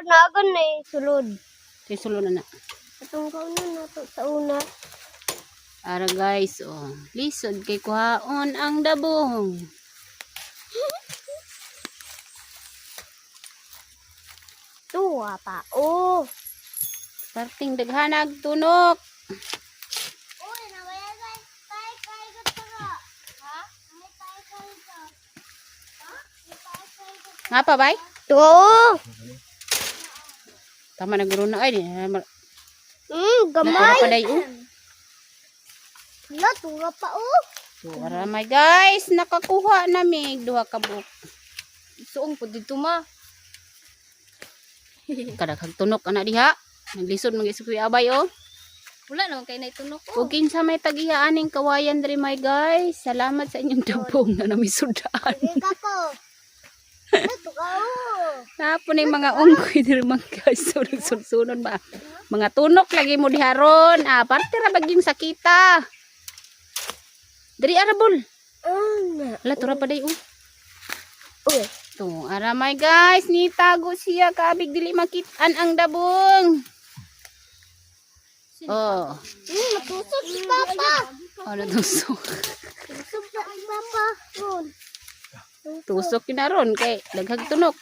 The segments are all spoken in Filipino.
Panagan na sulod. Kay sulod na. Atong kaunan na to sa una. Ara guys, oh. Lisod kay kuhaon ang dabong. Tuwa pa. Oh. Parting daghanag tunok. Uy, nawala kay gata ka. Ha? Kay ka. Ha? Nga pa bay? To. Tama na guro na ay. Gamay. Pa day oh. Wala, tuwa pa oh. So, ara my guys, nakakuha na mig duha ka buok. Suong po dito ma. Kadaghang tunok ana diha. Naglisod man gyud Kuya Abay oh. Wala naman kay naitunok ko. Ug kinsa may tagiha aning kawayan diri my guys. Salamat sa inyong dubong na namisudaan. Sige ka ko. Ito ka oh. Tapon yung mga unggoy diri mga guys. Sunod ba? Mga tunok lagi mo diharon. Ah, parte ra bagyong sakita. Diri arabol. Wala tura pa day oh. Uy. To, ara my guys, nitago siya kabig dili makitaan ang dabong. Oh. Natusok si Papa. Ano tusok? Natusok si Papa. Ron. Tusok kinaron kay daghang tunok.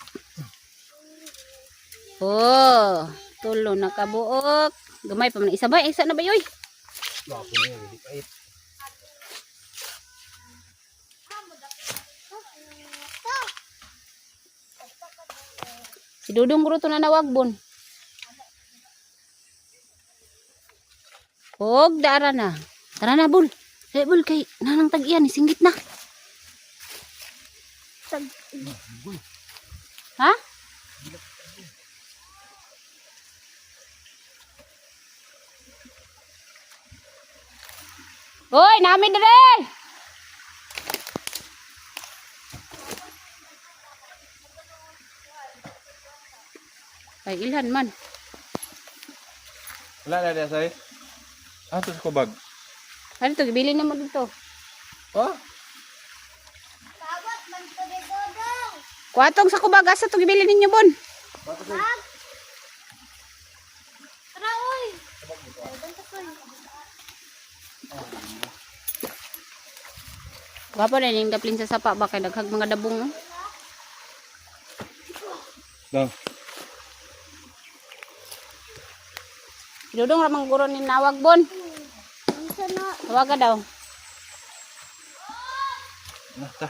Oh, tulo na kabuok. Gamay pa man isa ba? Isa na ba yoy? Si Dudong guro to na nawagbon. Og dara na. Tara na bul. Dai bul kay nanang tag-iyan singgit na. Ha? Hoy, namin dire. Ay ilhan man. Wala na dia say. Ato sa kubag. Ano to, bili na mo dito. Oh, Tawag man to ni Dodong. Kuatong sa kubaga sa to gibili ninyo bon. Tara oy. Wapa na ning daplin sa sapa ba kay daghang mga dabong. Oh. daw. Dudong ra mang guro ni nawag bon. Unsa na? Tawaga daw. Na ta.